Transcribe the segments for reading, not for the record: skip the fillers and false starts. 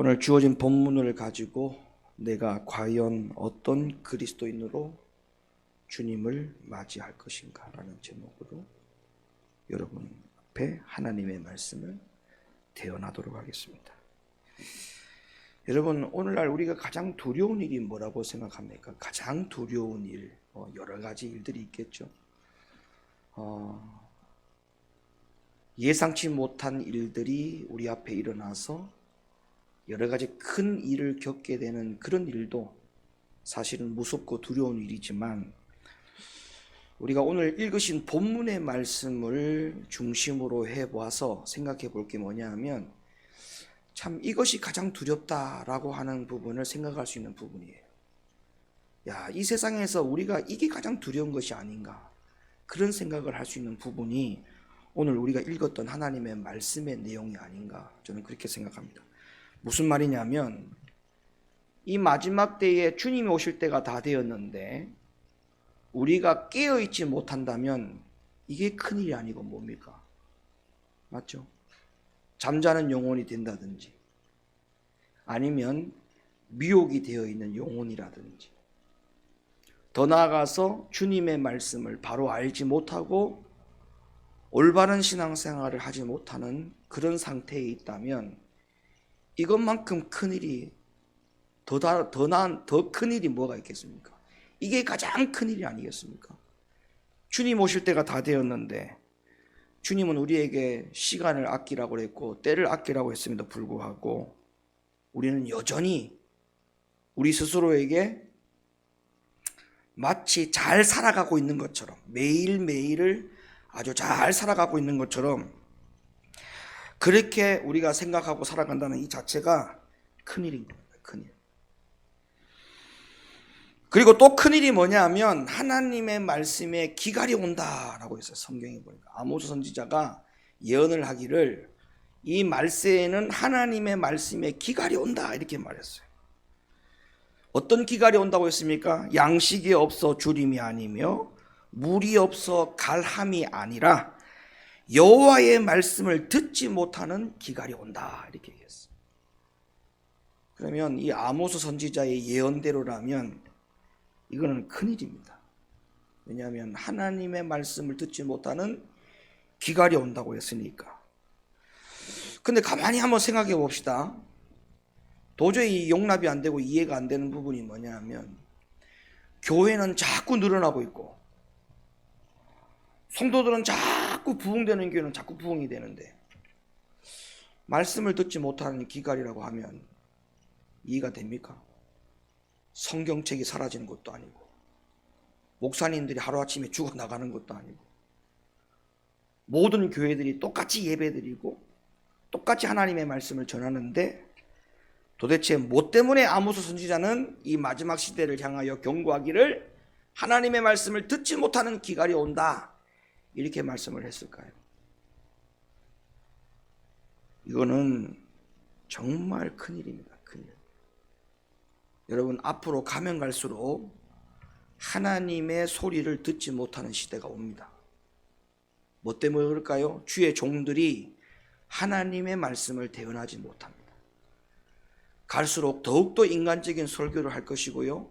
오늘 주어진 본문을 가지고 내가 과연 어떤 그리스도인으로 주님을 맞이할 것인가 라는 제목으로 여러분 앞에 하나님의 말씀을 대언하도록 하겠습니다. 여러분, 오늘날 우리가 가장 두려운 일이 뭐라고 생각합니까? 가장 두려운 일, 여러 가지 일들이 있겠죠. 예상치 못한 일들이 우리 앞에 일어나서 여러 가지 큰 일을 겪게 되는 그런 일도 사실은 무섭고 두려운 일이지만, 우리가 오늘 읽으신 본문의 말씀을 중심으로 해보아서 생각해 볼 게 뭐냐 하면, 참 이것이 가장 두렵다라고 하는 부분을 생각할 수 있는 부분이에요. 이 세상에서 우리가 이게 가장 두려운 것이 아닌가, 그런 생각을 할 수 있는 부분이 오늘 우리가 읽었던 하나님의 말씀의 내용이 아닌가, 저는 그렇게 생각합니다. 무슨 말이냐면, 이 마지막 때에 주님이 오실 때가 다 되었는데 우리가 깨어있지 못한다면 이게 큰일이 아니고 뭡니까? 맞죠? 잠자는 영혼이 된다든지, 아니면 미혹이 되어 있는 영혼이라든지, 더 나아가서 주님의 말씀을 바로 알지 못하고 올바른 신앙생활을 하지 못하는 그런 상태에 있다면, 이것만큼 큰일이 더 큰일이 뭐가 있겠습니까? 이게 가장 큰일이 아니겠습니까? 주님 오실 때가 다 되었는데, 주님은 우리에게 시간을 아끼라고 했고 때를 아끼라고 했음에도 불구하고 우리는 여전히 우리 스스로에게 마치 잘 살아가고 있는 것처럼, 매일매일을 아주 잘 살아가고 있는 것처럼 그렇게 우리가 생각하고 살아간다는 이 자체가 큰일인 겁니다. 큰일. 그리고 또 큰일이 뭐냐 하면, 하나님의 말씀에 기갈이 온다라고 했어요. 성경에 보니까 아모스 선지자가 예언을 하기를, 이 말세에는 하나님의 말씀에 기갈이 온다 이렇게 말했어요. 어떤 기갈이 온다고 했습니까? 양식이 없어 주림이 아니며 물이 없어 갈함이 아니라 여호와의 말씀을 듣지 못하는 기갈이 온다 이렇게 얘기했어요. 그러면 이 아모스 선지자의 예언대로라면 이거는 큰일입니다. 왜냐하면 하나님의 말씀을 듣지 못하는 기갈이 온다고 했으니까. 근데 가만히 한번 생각해 봅시다. 도저히 용납이 안 되고 이해가 안 되는 부분이 뭐냐 하면, 교회는 자꾸 늘어나고 있고 성도들은 자꾸 부흥되는 교회는 자꾸 부흥이 되는데, 말씀을 듣지 못하는 기갈이라고 하면 이해가 됩니까? 성경책이 사라지는 것도 아니고, 목사님들이 하루아침에 죽어나가는 것도 아니고, 모든 교회들이 똑같이 예배드리고 똑같이 하나님의 말씀을 전하는데, 도대체 뭐 때문에 아모스 선지자는 이 마지막 시대를 향하여 경고하기를 하나님의 말씀을 듣지 못하는 기갈이 온다 이렇게 말씀을 했을까요? 이거는 정말 큰일입니다. 큰일. 여러분, 앞으로 가면 갈수록 하나님의 소리를 듣지 못하는 시대가 옵니다. 뭐 때문에 그럴까요? 주의 종들이 하나님의 말씀을 대언하지 못합니다. 갈수록 더욱더 인간적인 설교를 할 것이고요,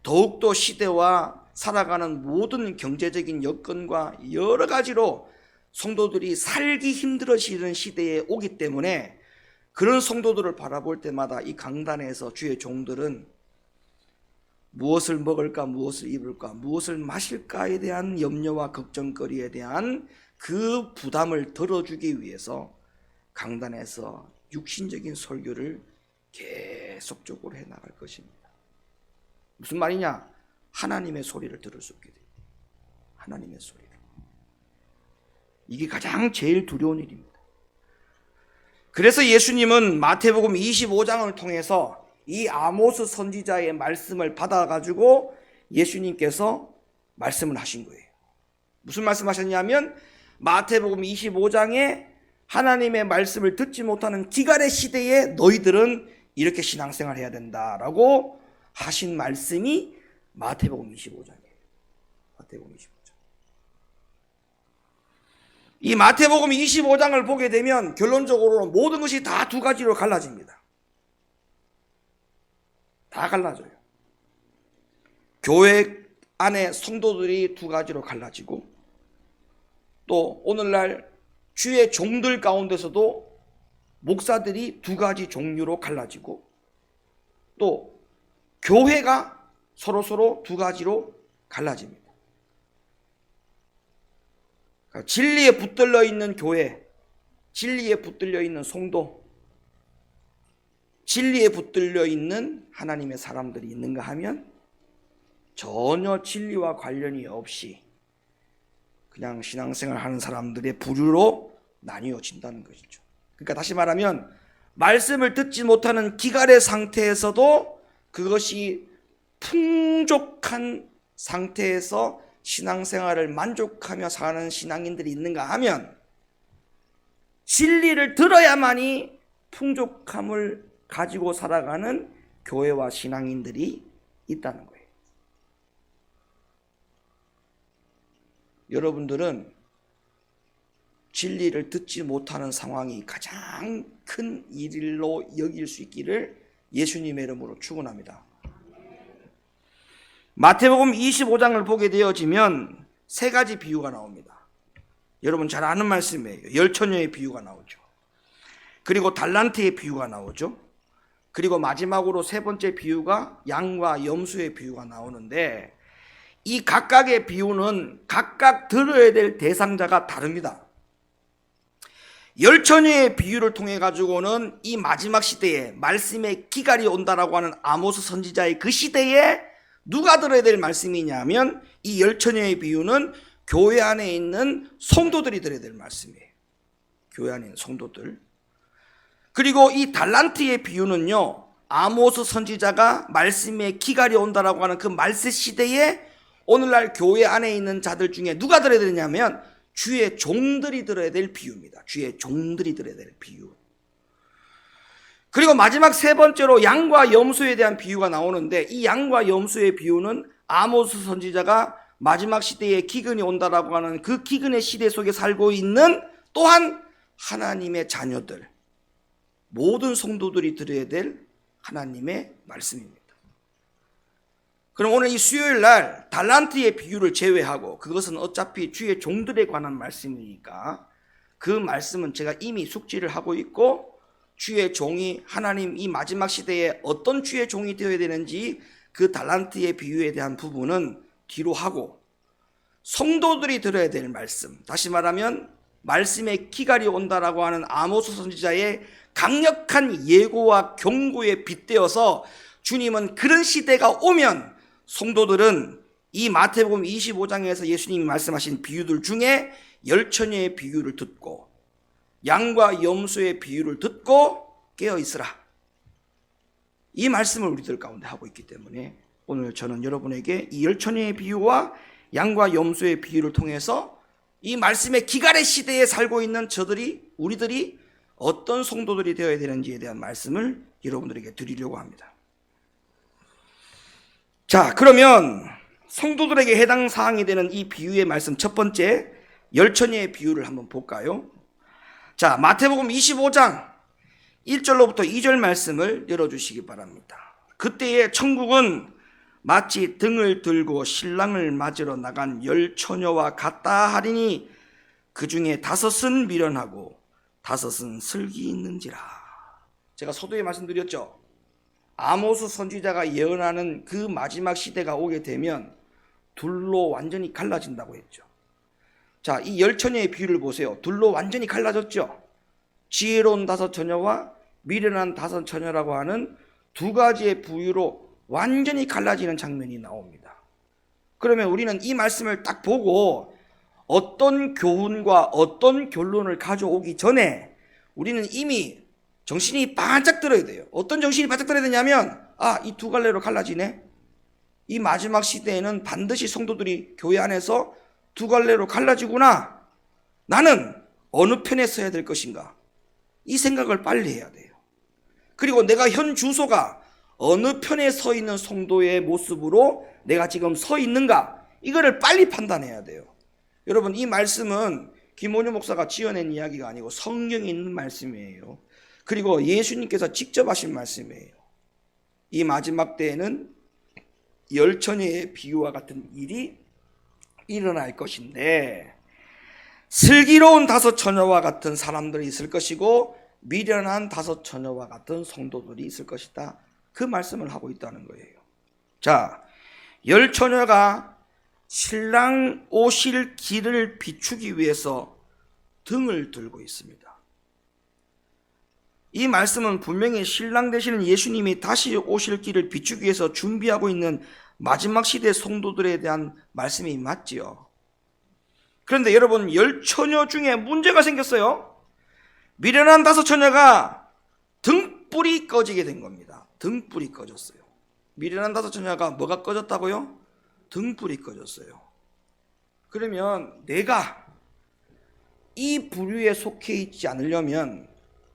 더욱더 시대와 살아가는 모든 경제적인 여건과 여러 가지로 성도들이 살기 힘들어지는 시대에 오기 때문에, 그런 성도들을 바라볼 때마다 이 강단에서 주의 종들은 무엇을 먹을까, 무엇을 입을까, 무엇을 마실까에 대한 염려와 걱정거리에 대한 그 부담을 덜어주기 위해서 강단에서 육신적인 설교를 계속적으로 해나갈 것입니다. 무슨 말이냐? 하나님의 소리를 들을 수 없게 됩니다. 하나님의 소리를. 이게 가장 제일 두려운 일입니다. 그래서 예수님은 마태복음 25장을 통해서 이 아모스 선지자의 말씀을 받아가지고 예수님께서 말씀을 하신 거예요. 무슨 말씀하셨냐면, 마태복음 25장에 하나님의 말씀을 듣지 못하는 기갈의 시대에 너희들은 이렇게 신앙생활 해야 된다라고 하신 말씀이 마태복음 25장이에요. 마태복음 25장. 이 마태복음 25장을 보게 되면 결론적으로 모든 것이 다 두 가지로 갈라집니다. 다 갈라져요. 교회 안에 성도들이 두 가지로 갈라지고, 또 오늘날 주의 종들 가운데서도 목사들이 두 가지 종류로 갈라지고, 또 교회가 서로 두 가지로 갈라집니다. 그러니까 진리에 붙들려 있는 교회, 진리에 붙들려 있는 성도, 진리에 붙들려 있는 하나님의 사람들이 있는가 하면 전혀 진리와 관련이 없이 그냥 신앙생활 하는 사람들의 부류로 나뉘어진다는 것이죠. 그러니까 다시 말하면 말씀을 듣지 못하는 기갈의 상태에서도 그것이 풍족한 상태에서 신앙생활을 만족하며 사는 신앙인들이 있는가 하면 진리를 들어야만이 풍족함을 가지고 살아가는 교회와 신앙인들이 있다는 거예요. 여러분들은 진리를 듣지 못하는 상황이 가장 큰 일로 여길 수 있기를 예수님의 이름으로 축원합니다. 마태복음 25장을 보게 되어지면 세 가지 비유가 나옵니다. 여러분 잘 아는 말씀이에요. 열처녀의 비유가 나오죠. 그리고 달란트의 비유가 나오죠. 그리고 마지막으로 세 번째 비유가 양과 염소의 비유가 나오는데, 이 각각의 비유는 각각 들어야 될 대상자가 다릅니다. 열처녀의 비유를 통해 가지고는 이 마지막 시대에 말씀의 기갈이 온다라고 하는 아모스 선지자의 그 시대에 누가 들어야 될 말씀이냐면, 이 열처녀의 비유는 교회 안에 있는 성도들이 들어야 될 말씀이에요. 교회 안에 있는 성도들. 그리고 이 달란트의 비유는요, 아모스 선지자가 말씀의 기갈이 온다라고 하는 그 말세 시대에 오늘날 교회 안에 있는 자들 중에 누가 들어야 되냐면 주의 종들이 들어야 될 비유입니다. 주의 종들이 들어야 될 비유. 그리고 마지막 세 번째로 양과 염소에 대한 비유가 나오는데, 이 양과 염소의 비유는 아모스 선지자가 마지막 시대에 기근이 온다라고 하는 그 기근의 시대 속에 살고 있는 또한 하나님의 자녀들, 모든 성도들이 들어야 될 하나님의 말씀입니다. 그럼 오늘 이 수요일 날 달란트의 비유를 제외하고, 그것은 어차피 주의 종들에 관한 말씀이니까 그 말씀은 제가 이미 숙지를 하고 있고, 주의 종이 하나님 이 마지막 시대에 어떤 주의 종이 되어야 되는지 그 달란트의 비유에 대한 부분은 뒤로 하고, 성도들이 들어야 될 말씀, 다시 말하면 말씀의 기갈이 온다라고 하는 아모스 선지자의 강력한 예고와 경고에 빗대어서 주님은 그런 시대가 오면 성도들은 이 마태복음 25장에서 예수님이 말씀하신 비유들 중에 열처녀의 비유를 듣고 양과 염소의 비유를 듣고 깨어있으라, 이 말씀을 우리들 가운데 하고 있기 때문에 오늘 저는 여러분에게 이 열처녀의 비유와 양과 염소의 비유를 통해서 이 말씀의 기갈의 시대에 살고 있는 우리들이 어떤 성도들이 되어야 되는지에 대한 말씀을 여러분들에게 드리려고 합니다. 자, 그러면 성도들에게 해당 사항이 되는 이 비유의 말씀, 첫 번째 열처녀의 비유를 한번 볼까요? 자, 마태복음 25장 1절로부터 2절 말씀을 열어주시기 바랍니다. 그때의 천국은 마치 등을 들고 신랑을 맞으러 나간 열처녀와 같다 하리니 그 중에 5은 미련하고 5은 슬기 있는지라. 제가 서두에 말씀드렸죠. 아모스 선지자가 예언하는 그 마지막 시대가 오게 되면 둘로 완전히 갈라진다고 했죠. 자, 이 열처녀의 비유를 보세요. 둘로 완전히 갈라졌죠. 지혜로운 5처녀와 미련한 5처녀라고 하는 두 가지의 부유로 완전히 갈라지는 장면이 나옵니다. 그러면 우리는 이 말씀을 딱 보고 어떤 교훈과 어떤 결론을 가져오기 전에 우리는 이미 정신이 바짝 들어야 돼요. 어떤 정신이 바짝 들어야 되냐면, 이 두 갈래로 갈라지네. 이 마지막 시대에는 반드시 성도들이 교회 안에서 두 갈래로 갈라지구나. 나는 어느 편에 서야 될 것인가? 이 생각을 빨리 해야 돼요. 그리고 내가 현 주소가 어느 편에 서 있는 성도의 모습으로 내가 지금 서 있는가? 이거를 빨리 판단해야 돼요. 여러분, 이 말씀은 김원효 목사가 지어낸 이야기가 아니고 성경에 있는 말씀이에요. 그리고 예수님께서 직접 하신 말씀이에요. 이 마지막 때에는 열 처녀의 비유와 같은 일이 일어날 것인데, 슬기로운 다섯 처녀와 같은 사람들이 있을 것이고 미련한 다섯 처녀와 같은 성도들이 있을 것이다. 그 말씀을 하고 있다는 거예요. 자, 열 처녀가 신랑 오실 길을 비추기 위해서 등을 들고 있습니다. 이 말씀은 분명히 신랑 되시는 예수님이 다시 오실 길을 비추기 위해서 준비하고 있는 마지막 시대 성도들에 대한 말씀이 맞지요. 그런데 여러분, 열 처녀 중에 문제가 생겼어요. 미련한 다섯 처녀가 등불이 꺼지게 된 겁니다. 등불이 꺼졌어요. 미련한 다섯 처녀가 뭐가 꺼졌다고요? 등불이 꺼졌어요. 그러면 내가 이 부류에 속해 있지 않으려면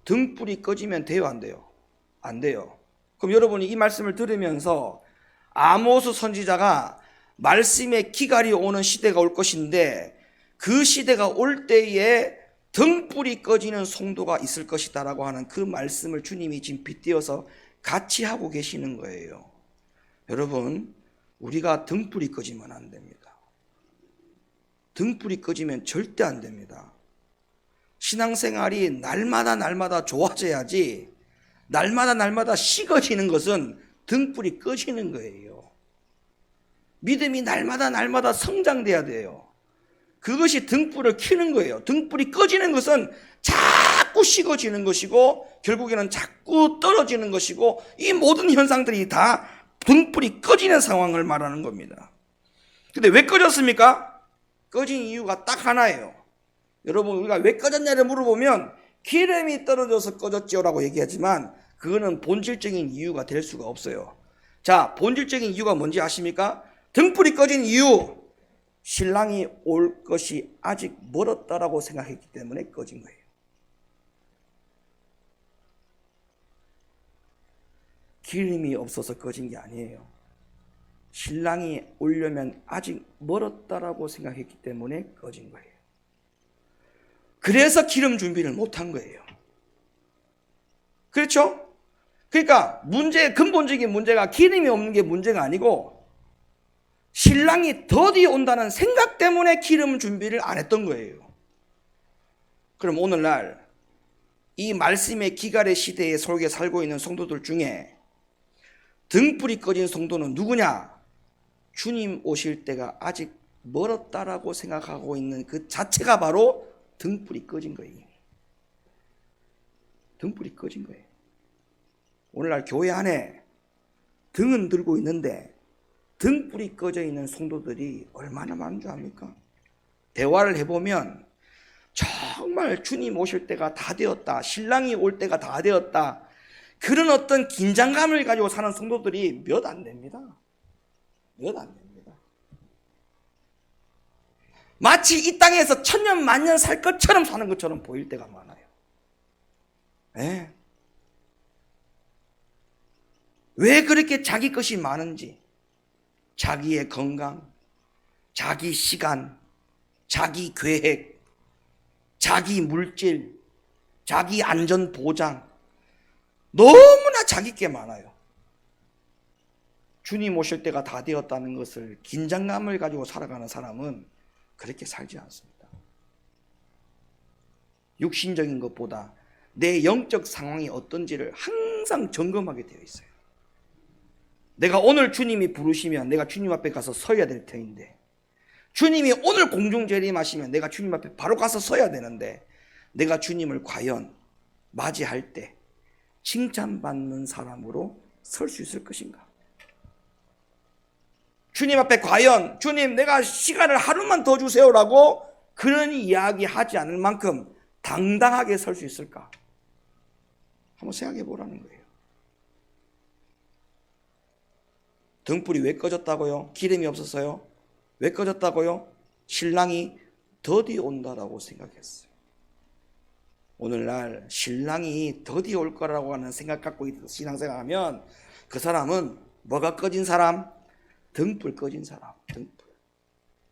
등불이 꺼지면 돼요, 안 돼요? 안 돼요. 그럼 여러분이 이 말씀을 들으면서 아모스 선지자가 말씀의 기갈이 오는 시대가 올 것인데 그 시대가 올 때에 등불이 꺼지는 성도가 있을 것이다 라고 하는 그 말씀을 주님이 지금 빗대어서 같이 하고 계시는 거예요. 여러분, 우리가 등불이 꺼지면 안 됩니다. 등불이 꺼지면 절대 안 됩니다. 신앙생활이 날마다 좋아져야지, 날마다 식어지는 것은 등불이 꺼지는 거예요. 믿음이 날마다 성장돼야 돼요. 그것이 등불을 켜는 거예요. 등불이 꺼지는 것은 자꾸 식어지는 것이고 결국에는 자꾸 떨어지는 것이고, 이 모든 현상들이 다 등불이 꺼지는 상황을 말하는 겁니다. 근데 왜 꺼졌습니까? 꺼진 이유가 딱 하나예요. 여러분, 우리가 왜 꺼졌냐를 물어보면 기름이 떨어져서 꺼졌지요 라고 얘기하지만 그거는 본질적인 이유가 될 수가 없어요. 자, 본질적인 이유가 뭔지 아십니까? 등불이 꺼진 이유, 신랑이 올 것이 아직 멀었다라고 생각했기 때문에 꺼진 거예요. 기름이 없어서 꺼진 게 아니에요. 신랑이 오려면 아직 멀었다라고 생각했기 때문에 꺼진 거예요. 그래서 기름 준비를 못한 거예요. 그렇죠? 그러니까 근본적인 문제가 기름이 없는 게 문제가 아니고 신랑이 더디 온다는 생각 때문에 기름 준비를 안 했던 거예요. 그럼 오늘날 이 말씀의 기갈의 시대에 속에 살고 있는 성도들 중에 등불이 꺼진 성도는 누구냐? 주님 오실 때가 아직 멀었다라고 생각하고 있는 그 자체가 바로 등불이 꺼진 거예요. 등불이 꺼진 거예요. 오늘날 교회 안에 등은 들고 있는데 등불이 꺼져 있는 성도들이 얼마나 많은 줄 압니까? 대화를 해보면 정말 주님 오실 때가 다 되었다, 신랑이 올 때가 다 되었다, 그런 어떤 긴장감을 가지고 사는 성도들이 몇 안 됩니다. 몇 안 됩니다. 마치 이 땅에서 천년 만년 살 것처럼 사는 것처럼 보일 때가 많아요. 네. 왜 그렇게 자기 것이 많은지, 자기의 건강, 자기 시간, 자기 계획, 자기 물질, 자기 안전 보장, 너무나 자기 게 많아요. 주님 오실 때가 다 되었다는 것을 긴장감을 가지고 살아가는 사람은 그렇게 살지 않습니다. 육신적인 것보다 내 영적 상황이 어떤지를 항상 점검하게 되어 있어요. 내가 오늘 주님이 부르시면 내가 주님 앞에 가서 서야 될 터인데, 주님이 오늘 공중 재림하시면 내가 주님 앞에 바로 가서 서야 되는데, 내가 주님을 과연 맞이할 때 칭찬받는 사람으로 설 수 있을 것인가? 주님 앞에 과연 주님 내가 시간을 하루만 더 주세요라고 그런 이야기 하지 않을 만큼 당당하게 설 수 있을까? 한번 생각해 보라는 거예요. 등불이 왜 꺼졌다고요? 기름이 없었어요? 왜 꺼졌다고요? 신랑이 더디 온다라고 생각했어요. 오늘날 신랑이 더디 올 거라고 하는 생각 갖고 신앙생활하면 그 사람은 뭐가 꺼진 사람? 등불 꺼진 사람. 등불.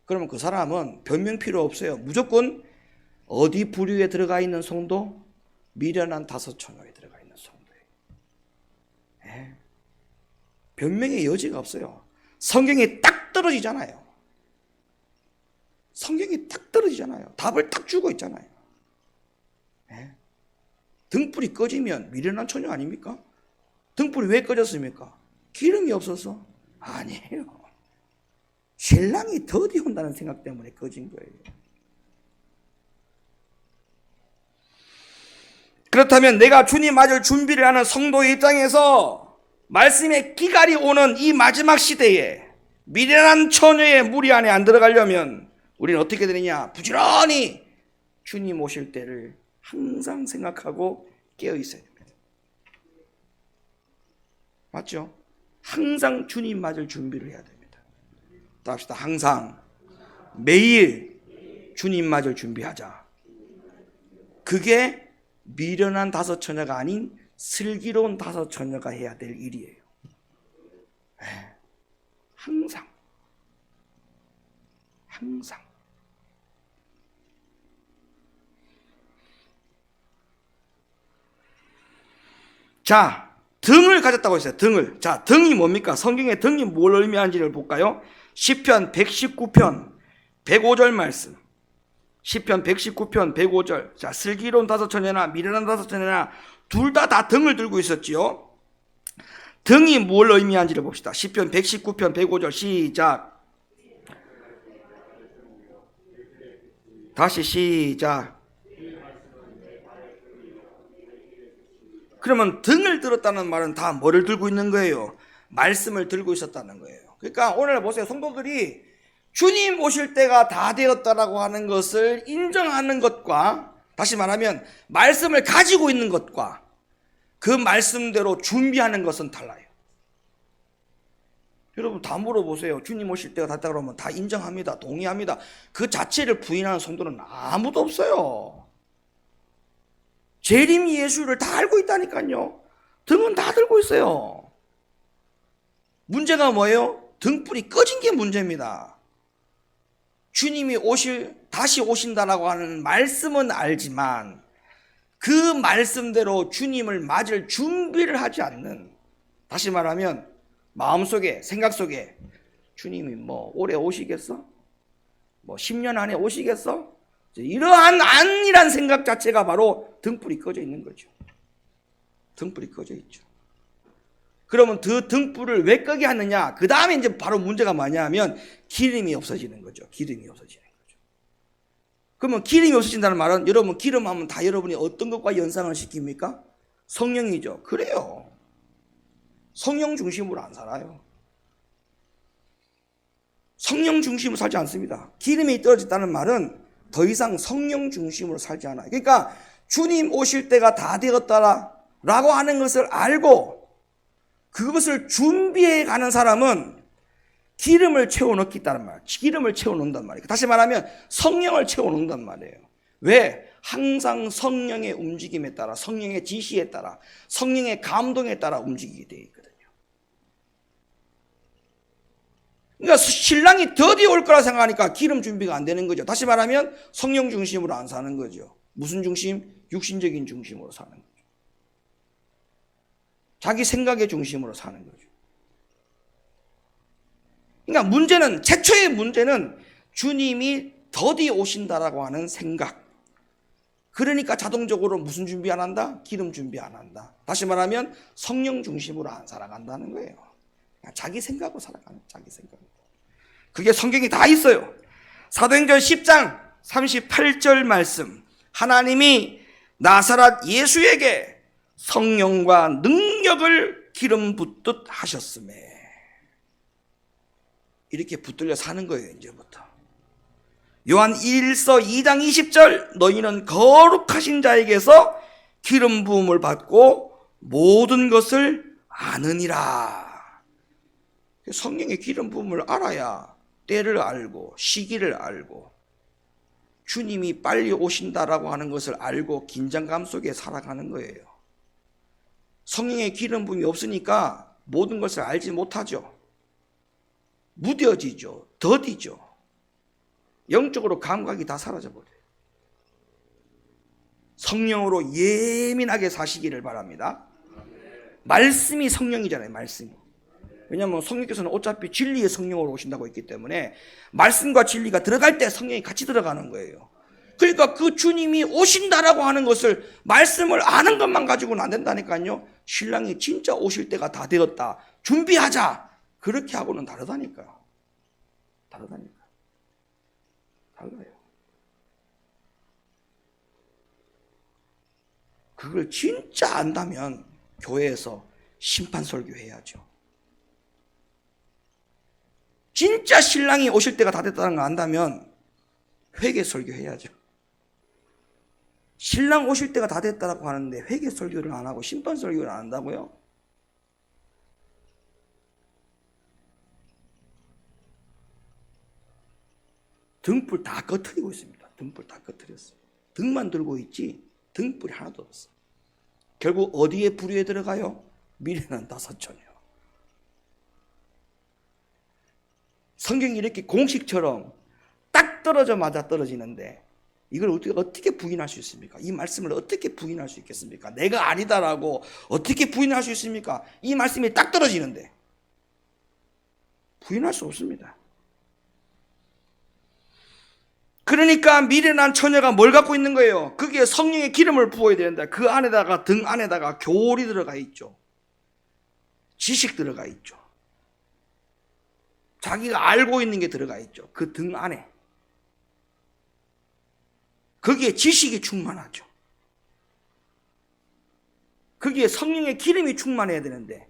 그러면 그 사람은 변명 필요 없어요. 무조건 어디 부류에 들어가 있는 성도? 미련한 다섯 처녀에 들어가 있는 성도예요. 네. 변명의 여지가 없어요. 성경에 딱 떨어지잖아요. 성경이 딱 떨어지잖아요. 답을 딱 주고 있잖아요. 네? 등불이 꺼지면 미련한 처녀 아닙니까? 등불이 왜 꺼졌습니까? 기름이 없어서? 아니에요. 신랑이 더디 온다는 생각 때문에 꺼진 거예요. 그렇다면 내가 주님 맞을 준비를 하는 성도의 입장에서 말씀의 기갈이 오는 이 마지막 시대에 미련한 처녀의 무리 안에 안 들어가려면 우리는 어떻게 되느냐? 부지런히 주님 오실 때를 항상 생각하고 깨어 있어야 됩니다. 맞죠? 항상 주님 맞을 준비를 해야 됩니다. 또 합시다. 항상 매일 주님 맞을 준비하자. 그게 미련한 다섯 처녀가 아닌 슬기로운 다섯 처녀가 해야 될 일이에요. 항상. 자, 등을 가졌다고 했어요. 등을. 자, 등이 뭡니까? 성경의 등이 뭘 의미하는지를 볼까요? 시편 119편 105절 말씀. 시편 119편 105절. 자, 슬기로운 다섯 처녀나 미련한 다섯 처녀나 둘 다 등을 들고 있었지요. 등이 뭘 의미하는지를 봅시다. 시편 119편 105절 시작. 다시 시작. 그러면 등을 들었다는 말은 다 뭐를 들고 있는 거예요? 말씀을 들고 있었다는 거예요. 그러니까 오늘 보세요. 성도들이 주님 오실 때가 다 되었다라고 하는 것을 인정하는 것과, 다시 말하면 말씀을 가지고 있는 것과 그 말씀대로 준비하는 것은 달라요. 여러분 다 물어보세요. 주님 오실 때가 됐다 그러면 다 인정합니다. 동의합니다. 그 자체를 부인하는 성도는 아무도 없어요. 재림 예수를 다 알고 있다니까요. 등은 다 들고 있어요. 문제가 뭐예요? 등불이 꺼진 게 문제입니다. 주님이 다시 오신다라고 하는 말씀은 알지만 그 말씀대로 주님을 맞을 준비를 하지 않는, 다시 말하면 마음속에, 생각 속에 주님이 뭐 올해 오시겠어? 뭐 10년 안에 오시겠어? 이러한 안이란 생각 자체가 바로 등불이 꺼져 있는 거죠. 등불이 꺼져 있죠. 그러면 그 등불을 왜 끄게 하느냐? 그 다음에 이제 바로 문제가 뭐냐면 기름이 없어지는 거죠. 기름이 없어지는 거죠. 그러면 기름이 없어진다는 말은 여러분 기름 하면 다 여러분이 어떤 것과 연상을 시킵니까? 성령이죠. 그래요. 성령 중심으로 안 살아요. 성령 중심으로 살지 않습니다. 기름이 떨어졌다는 말은 더 이상 성령 중심으로 살지 않아요. 그러니까 주님 오실 때가 다 되었다라고 하는 것을 알고 그것을 준비해 가는 사람은 기름을 채워넣겠다는 말, 기름을 채워놓는단 말이에요. 다시 말하면 성령을 채워놓는단 말이에요. 왜? 항상 성령의 움직임에 따라, 성령의 지시에 따라, 성령의 감동에 따라 움직이게 되어 있거든요. 그러니까 신랑이 더디 올 거라 생각하니까 기름 준비가 안 되는 거죠. 다시 말하면 성령 중심으로 안 사는 거죠. 무슨 중심? 육신적인 중심으로 사는 거죠. 자기 생각의 중심으로 사는 거죠. 그러니까 문제는, 최초의 문제는 주님이 더디 오신다라고 하는 생각. 그러니까 자동적으로 무슨 준비 안 한다? 기름 준비 안 한다. 다시 말하면 성령 중심으로 안 살아간다는 거예요. 자기 생각으로 살아가는, 자기 생각. 그게 성경이 다 있어요. 사도행전 10장 38절 말씀. 하나님이 나사렛 예수에게 성령과 능력을 기름 붓듯 하셨음에. 이렇게 붙들려 사는 거예요, 이제부터. 요한 1서 2장 20절. 너희는 거룩하신 자에게서 기름 부음을 받고 모든 것을 아느니라. 성령의 기름 부음을 알아야 때를 알고 시기를 알고 주님이 빨리 오신다라고 하는 것을 알고 긴장감 속에 살아가는 거예요. 성령의 기름 부음이 없으니까 모든 것을 알지 못하죠. 무뎌지죠. 더디죠. 영적으로 감각이 다 사라져버려요. 성령으로 예민하게 사시기를 바랍니다. 말씀이 성령이잖아요. 말씀이. 왜냐하면 성령께서는 어차피 진리의 성령으로 오신다고 했기 때문에 말씀과 진리가 들어갈 때 성령이 같이 들어가는 거예요. 그러니까 그 주님이 오신다라고 하는 것을 말씀을 아는 것만 가지고는 안 된다니까요. 신랑이 진짜 오실 때가 다 되었다, 준비하자, 그렇게 하고는 다르다니까요. 달라요. 그걸 진짜 안다면 교회에서 심판 설교해야죠. 진짜 신랑이 오실 때가 다 됐다는 걸 안다면 회개 설교해야죠. 신랑 오실 때가 다 됐다고 하는데 회개 설교를 안 하고 심판 설교를 안 한다고요? 등불 다 꺼트리고 있습니다. 등불 다 꺼트렸어요. 등만 들고 있지 등불이 하나도 없어요. 결국 어디에 불이 들어가요? 미련한 5촌이요. 성경이 이렇게 공식처럼 딱 떨어져 맞아 떨어지는데 이걸 어떻게 부인할 수 있습니까? 이 말씀을 어떻게 부인할 수 있겠습니까? 내가 아니다라고 어떻게 부인할 수 있습니까? 이 말씀이 딱 떨어지는데 부인할 수 없습니다. 그러니까 미련한 처녀가 뭘 갖고 있는 거예요? 거기에 성령의 기름을 부어야 되는데 그 안에다가 등 안에다가 교훈이 들어가 있죠. 지식 들어가 있죠. 자기가 알고 있는 게 들어가 있죠. 그 등 안에. 거기에 지식이 충만하죠. 거기에 성령의 기름이 충만해야 되는데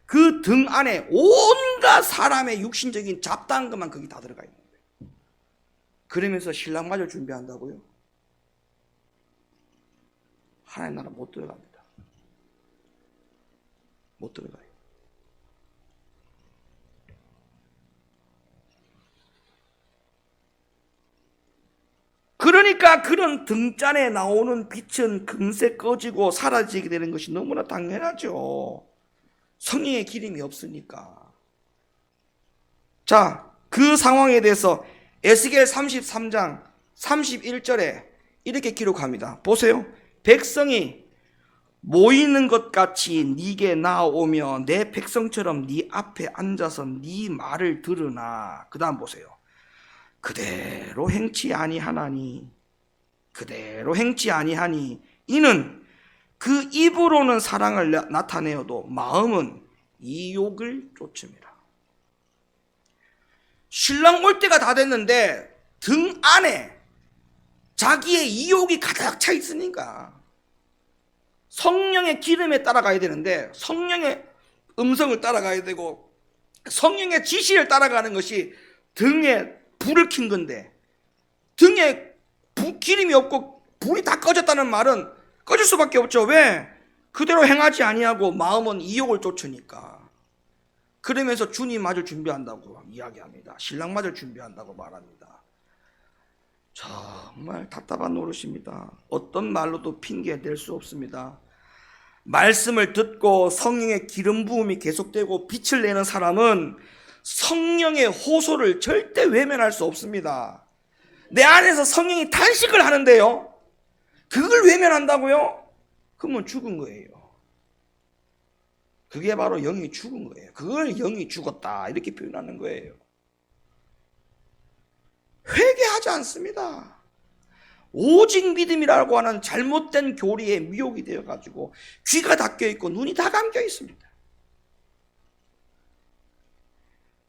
그 등 안에 온갖 사람의 육신적인 잡다한 것만 거기 다 들어가 있는 거예요. 그러면서 신랑 맞을 준비한다고요? 하나님 나라 못 들어갑니다. 못 들어가요. 그러니까 그런 등잔에 나오는 빛은 금세 꺼지고 사라지게 되는 것이 너무나 당연하죠. 성령의 기름이 없으니까. 자, 그 상황에 대해서 에스겔 33장 31절에 이렇게 기록합니다. 보세요. 백성이 모이는 것 같이 네게 나오며 내 백성처럼 네 앞에 앉아서 네 말을 들으나. 그 다음 보세요. 그대로 행치 아니하나니 이는 그 입으로는 사랑을 나타내어도 마음은 이욕을 쫓음이라. 신랑 올 때가 다 됐는데 등 안에 자기의 이욕이 가득 차 있으니까 성령의 기름에 따라가야 되는데 성령의 음성을 따라가야 되고 성령의 지시를 따라가는 것이 등에 불을 킨 건데 등에 기름이 없고 불이 다 꺼졌다는 말은 꺼질 수밖에 없죠. 왜? 그대로 행하지 아니하고 마음은 이욕을 쫓으니까. 그러면서 주님 맞을 준비한다고 이야기합니다. 신랑 맞을 준비한다고 말합니다. 정말 답답한 노릇입니다. 어떤 말로도 핑계 댈 수 없습니다. 말씀을 듣고 성령의 기름 부음이 계속되고 빛을 내는 사람은 성령의 호소를 절대 외면할 수 없습니다. 내 안에서 성령이 탄식을 하는데요, 그걸 외면한다고요? 그러면 죽은 거예요. 그게 바로 영이 죽은 거예요. 그걸 영이 죽었다 이렇게 표현하는 거예요. 회개하지 않습니다. 오직 믿음이라고 하는 잘못된 교리에 미혹이 되어가지고 귀가 닫혀 있고 눈이 다 감겨 있습니다.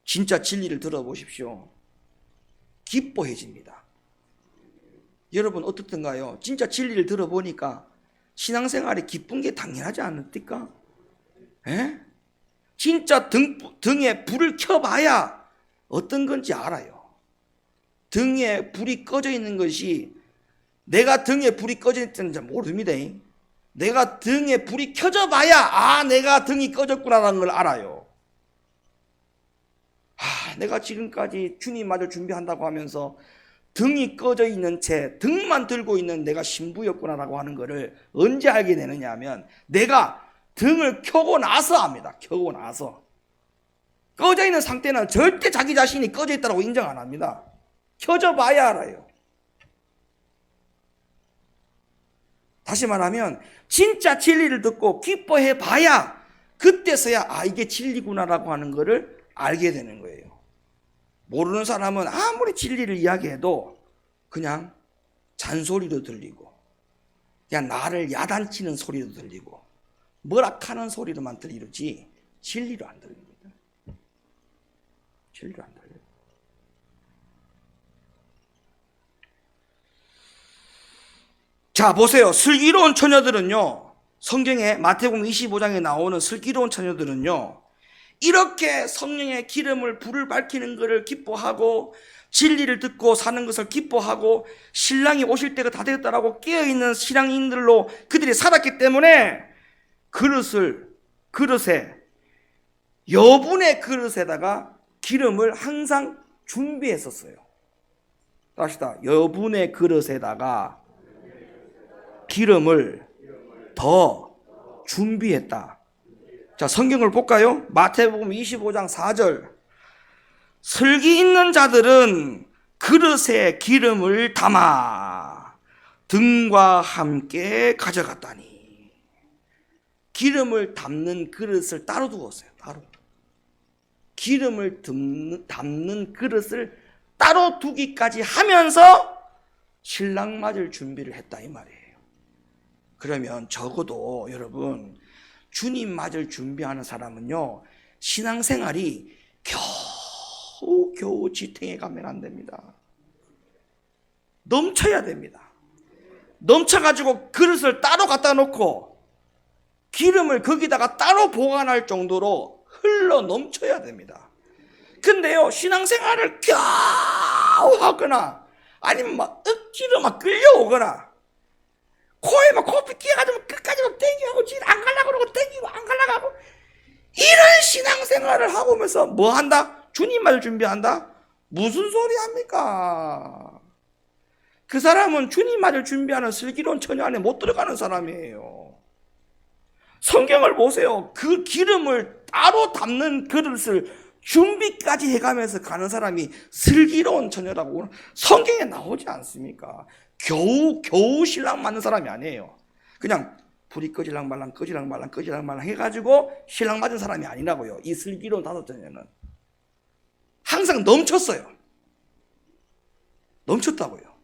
진짜 진리를 들어보십시오. 기뻐해집니다. 여러분 어떻던가요? 진짜 진리를 들어보니까 신앙생활에 기쁜 게 당연하지 않습니까? 에? 진짜 등에 불을 켜봐야 어떤 건지 알아요. 등에 불이 꺼져 있는 것이 내가 등에 불이 꺼져 있는지 모릅니다. 내가 등에 불이 켜져 봐야 내가 등이 꺼졌구나라는 걸 알아요. 내가 지금까지 주님 맞을 준비한다고 하면서 등이 꺼져 있는 채 등만 들고 있는 내가 신부였구나라고 하는 것을 언제 알게 되느냐 하면 내가 등을 켜고 나서 압니다. 켜고 나서. 꺼져 있는 상태는 절대 자기 자신이 꺼져 있다고 인정 안 합니다. 켜져 봐야 알아요. 다시 말하면 진짜 진리를 듣고 기뻐해 봐야 그때서야 이게 진리구나라고 하는 것을 알게 되는 거예요. 모르는 사람은 아무리 진리를 이야기해도 그냥 잔소리로 들리고, 그냥 나를 야단치는 소리로 들리고, 뭐락하는 소리로만 들리지 진리로 안 들립니다. 진리로 안 들려요. 자, 보세요. 슬기로운 처녀들은요, 성경에 마태복음 25장에 나오는 슬기로운 처녀들은요, 이렇게 성령의 기름을 불을 밝히는 것을 기뻐하고 진리를 듣고 사는 것을 기뻐하고 신랑이 오실 때가 다 되었다라고 깨어있는 신앙인들로 그들이 살았기 때문에 그릇에 여분의 그릇에다가 기름을 항상 준비했었어요. 다시다. 여분의 그릇에다가 기름을 더 준비했다. 자, 성경을 볼까요? 마태복음 25장 4절. 슬기 있는 자들은 그릇에 기름을 담아 등과 함께 가져갔다니. 기름을 담는 그릇을 따로 두었어요. 따로. 기름을 담는 그릇을 따로 두기까지 하면서 신랑 맞을 준비를 했다 이 말이에요. 그러면 적어도 여러분, 주님 맞을 준비하는 사람은요, 신앙생활이 겨우 지탱해 가면 안 됩니다. 넘쳐야 됩니다. 넘쳐가지고 그릇을 따로 갖다 놓고 기름을 거기다가 따로 보관할 정도로 흘러 넘쳐야 됩니다. 근데요, 신앙생활을 겨우 하거나 아니면 막 억지로 막 끌려오거나 코에 막 코피 끼어가지고 끝까지 막 땡기고 집 안 가려고 그러고 땡기고 안 가려고 하고, 이런 신앙생활을 하고 오면서 뭐 한다? 주님 맞을 준비한다? 무슨 소리 합니까? 그 사람은 주님 맞을 준비하는 슬기로운 처녀 안에 못 들어가는 사람이에요. 성경을 보세요. 그 기름을 따로 담는 그릇을 준비까지 해가면서 가는 사람이 슬기로운 처녀라고 성경에 나오지 않습니까? 겨우 신랑 맞는 사람이 아니에요. 그냥 불이 꺼질랑 말랑 해가지고 신랑 맞은 사람이 아니라고요. 이 슬기로운 다섯 처녀는 항상 넘쳤어요. 넘쳤다고요.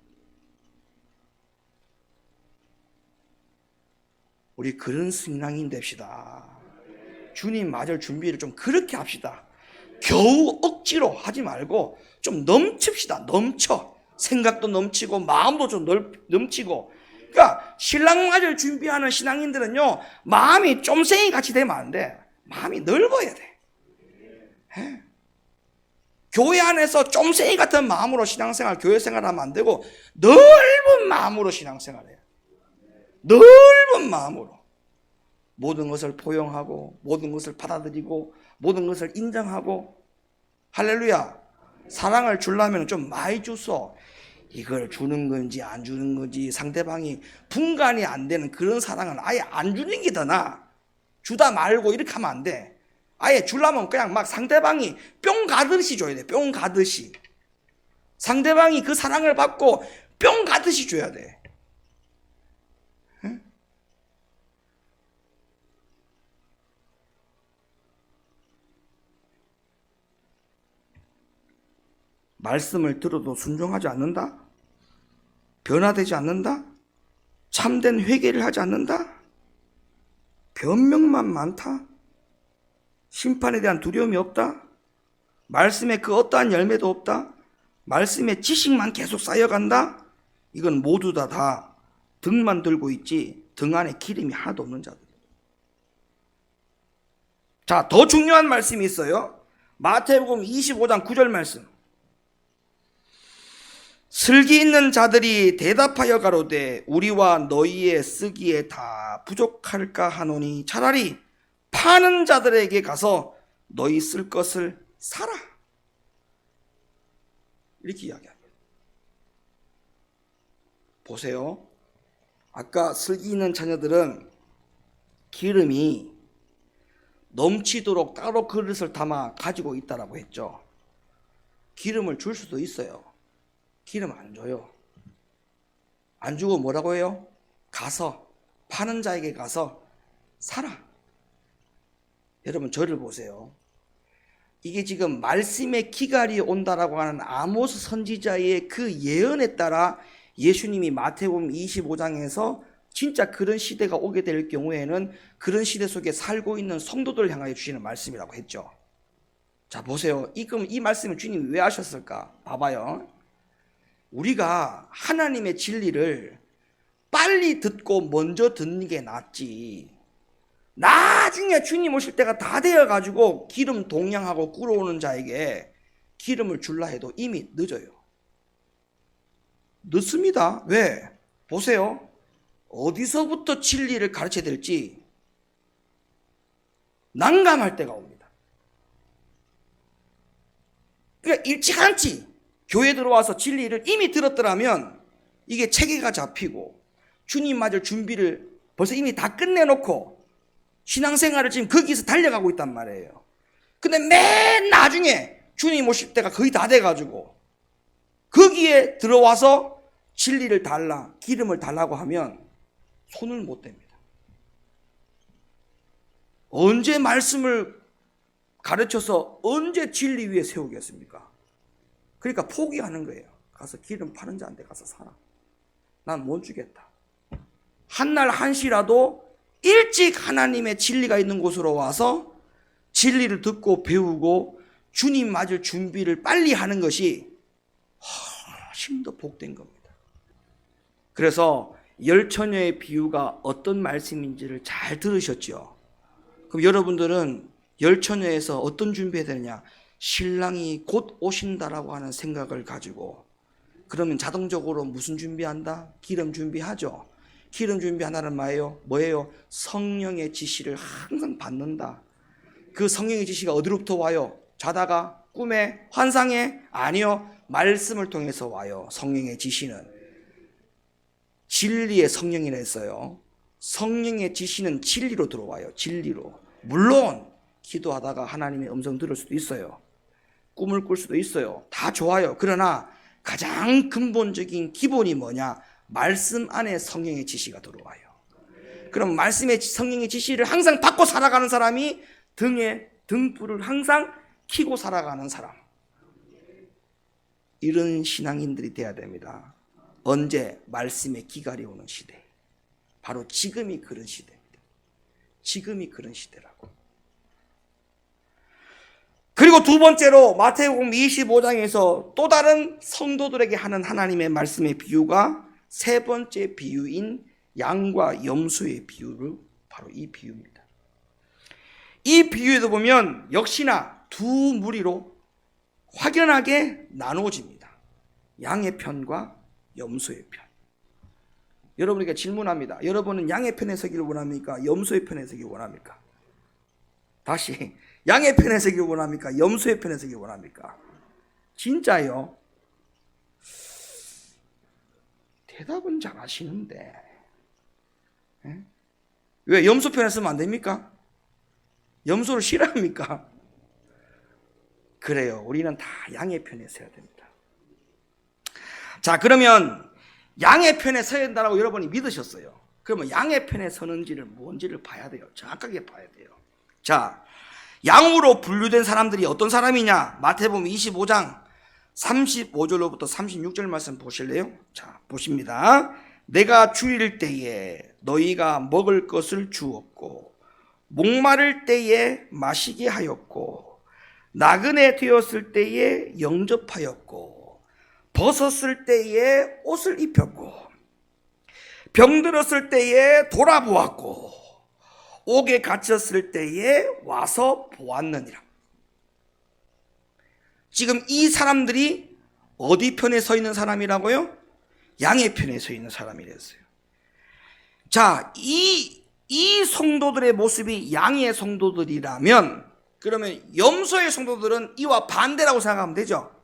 우리 그런 신앙인 됩시다. 주님 맞을 준비를 좀 그렇게 합시다. 겨우 억지로 하지 말고 좀 넘칩시다. 넘쳐. 생각도 넘치고 마음도 좀 넘치고. 그러니까 신랑 맞을 준비하는 신앙인들은요, 마음이 쫌생이 같이 되면 안 돼. 마음이 넓어야 돼. 에? 교회 안에서 쫌생이 같은 마음으로 신앙생활, 교회생활 하면 안 되고 넓은 마음으로 신앙생활해요. 넓은 마음으로 모든 것을 포용하고 모든 것을 받아들이고 모든 것을 인정하고. 할렐루야. 사랑을 주려면 좀 많이 주소. 이걸 주는 건지 안 주는 건지 상대방이 분간이 안 되는 그런 사랑은 아예 안 주는 게 더 나아. 주다 말고 이렇게 하면 안 돼. 아예 주려면 그냥 막 상대방이 뿅 가듯이 줘야 돼. 뿅 가듯이. 상대방이 그 사랑을 받고 뿅 가듯이 줘야 돼. 응? 말씀을 들어도 순종하지 않는다? 변화되지 않는다? 참된 회개를 하지 않는다? 변명만 많다? 심판에 대한 두려움이 없다? 말씀에 그 어떠한 열매도 없다? 말씀의 지식만 계속 쌓여간다? 이건 모두 다 등만 들고 있지 등 안에 기름이 하나도 없는 자들. 자, 더 중요한 말씀이 있어요. 마태복음 25장 9절 말씀. 슬기 있는 자들이 대답하여 가로되 우리와 너희의 쓰기에 다 부족할까 하노니 차라리 파는 자들에게 가서 너희 쓸 것을 사라. 이렇게 이야기합니다. 보세요. 아까 슬기 있는 자녀들은 기름이 넘치도록 따로 그릇을 담아 가지고 있다라고 했죠. 기름을 줄 수도 있어요. 기름 안 줘요. 안 주고 뭐라고 해요? 가서 파는 자에게 가서 사라. 여러분 저를 보세요. 이게 지금 말씀의 기갈이 온다라고 하는 아모스 선지자의 그 예언에 따라 예수님이 마태복음 25장에서 진짜 그런 시대가 오게 될 경우에는 그런 시대 속에 살고 있는 성도들을 향하여 주시는 말씀이라고 했죠. 자 보세요. 그럼 이 말씀을 주님이 왜 하셨을까? 봐봐요. 우리가 하나님의 진리를 빨리 듣고 먼저 듣는 게 낫지, 나중에 주님 오실 때가 다 되어가지고 기름 동량하고 끓어오는 자에게 기름을 줄라 해도 이미 늦어요. 늦습니다. 왜? 보세요. 어디서부터 진리를 가르쳐야 될지 난감할 때가 옵니다. 그러니까 일찌감치 교회 들어와서 진리를 이미 들었더라면 이게 체계가 잡히고 주님 맞을 준비를 벌써 이미 다 끝내놓고 신앙생활을 지금 거기서 달려가고 있단 말이에요. 근데 맨 나중에 주님 오실 때가 거의 다 돼가지고 거기에 들어와서 진리를 달라, 기름을 달라고 하면 손을 못 댑니다. 언제 말씀을 가르쳐서 언제 진리 위에 세우겠습니까? 그러니까 포기하는 거예요. 가서 기름 파는 자한테 가서 사라. 난 못 주겠다. 한날 한시라도 일찍 하나님의 진리가 있는 곳으로 와서 진리를 듣고 배우고 주님 맞을 준비를 빨리 하는 것이 훨씬 더 복된 겁니다. 그래서 열처녀의 비유가 어떤 말씀인지를 잘 들으셨죠? 그럼 여러분들은 열처녀에서 어떤 준비해야 되느냐? 신랑이 곧 오신다라고 하는 생각을 가지고, 그러면 자동적으로 무슨 준비한다? 기름 준비하죠. 기름 준비하나는 뭐예요? 성령의 지시를 항상 받는다. 그 성령의 지시가 어디로부터 와요? 자다가? 꿈에? 환상에? 아니요. 말씀을 통해서 와요. 성령의 지시는. 진리의 성령이라 했어요. 성령의 지시는 진리로 들어와요. 진리로. 물론 기도하다가 하나님의 음성 들을 수도 있어요. 꿈을 꿀 수도 있어요. 다 좋아요. 그러나 가장 근본적인 기본이 뭐냐? 말씀 안에 성령의 지시가 들어와요. 그럼 말씀의 성령의 지시를 항상 받고 살아가는 사람이 등에 등불을 항상 켜고 살아가는 사람, 이런 신앙인들이 돼야 됩니다. 언제? 말씀의 기갈이 오는 시대. 바로 지금이 그런 시대입니다. 지금이 그런 시대라고. 그리고 두 번째로 마태복음 25장에서 또 다른 성도들에게 하는 하나님의 말씀의 비유가 세 번째 비유인 양과 염소의 비유를, 바로 이 비유입니다. 이 비유에도 보면 역시나 두 무리로 확연하게 나누어집니다. 양의 편과 염소의 편. 여러분에게 질문합니다. 여러분은 양의 편에 서기를 원합니까? 염소의 편에 서기를 원합니까? 다시, 양의 편에 서기를 원합니까? 염소의 편에 서기를 원합니까? 진짜요? 대답은 잘 하시는데 왜 염소 편에 서면 안 됩니까? 염소를 싫어합니까? 그래요. 우리는 다 양의 편에 서야 됩니다. 자, 그러면 양의 편에 서야 된다고 여러분이 믿으셨어요. 그러면 양의 편에 서는지를 뭔지를 봐야 돼요. 정확하게 봐야 돼요. 자, 양으로 분류된 사람들이 어떤 사람이냐? 마태복음 25장 35절로부터 36절 말씀 보실래요? 자, 보십니다. 내가 주일 때에 너희가 먹을 것을 주었고, 목마를 때에 마시게 하였고, 나그네 되었을 때에 영접하였고, 벗었을 때에 옷을 입혔고, 병들었을 때에 돌아보았고, 옥에 갇혔을 때에 와서 보았느니라. 지금 이 사람들이 어디 편에 서 있는 사람이라고요? 양의 편에 서 있는 사람이랬어요. 자, 이 성도들의 모습이 양의 성도들이라면, 그러면 염소의 성도들은 이와 반대라고 생각하면 되죠.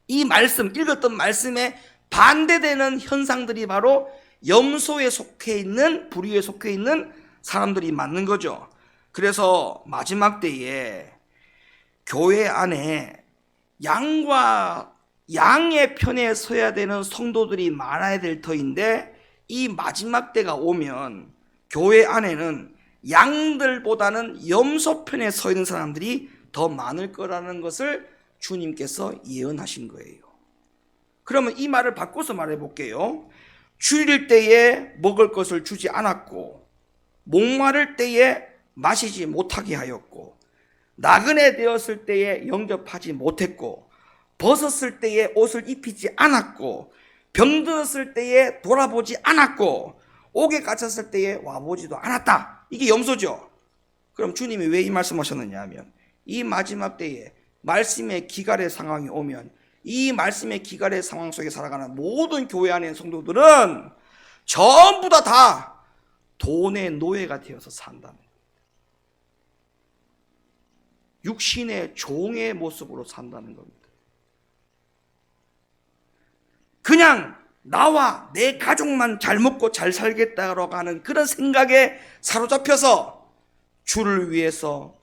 이 말씀, 읽었던 말씀에 반대되는 현상들이 바로 염소에 속해 있는, 부류에 속해 있는 사람들이 맞는 거죠. 그래서 마지막 때에 교회 안에 양의 편에 서야 되는 성도들이 많아야 될 터인데, 이 마지막 때가 오면 교회 안에는 양들보다는 염소 편에 서 있는 사람들이 더 많을 거라는 것을 주님께서 예언하신 거예요. 그러면 이 말을 바꿔서 말해 볼게요. 줄일 때에 먹을 것을 주지 않았고, 목마를 때에 마시지 못하게 하였고, 나그네 되었을 때에 영접하지 못했고, 벗었을 때에 옷을 입히지 않았고, 병들었을 때에 돌아보지 않았고, 옥에 갇혔을 때에 와보지도 않았다. 이게 염소죠. 그럼 주님이 왜 이 말씀하셨느냐 하면, 이 마지막 때에 말씀의 기갈의 상황이 오면 이 말씀의 기갈의 상황 속에 살아가는 모든 교회 안에 있는 성도들은 전부 다 돈의 노예가 되어서 산다는 거예요. 육신의 종의 모습으로 산다는 겁니다. 그냥 나와 내 가족만 잘 먹고 잘 살겠다라고 하는 그런 생각에 사로잡혀서 주를 위해서,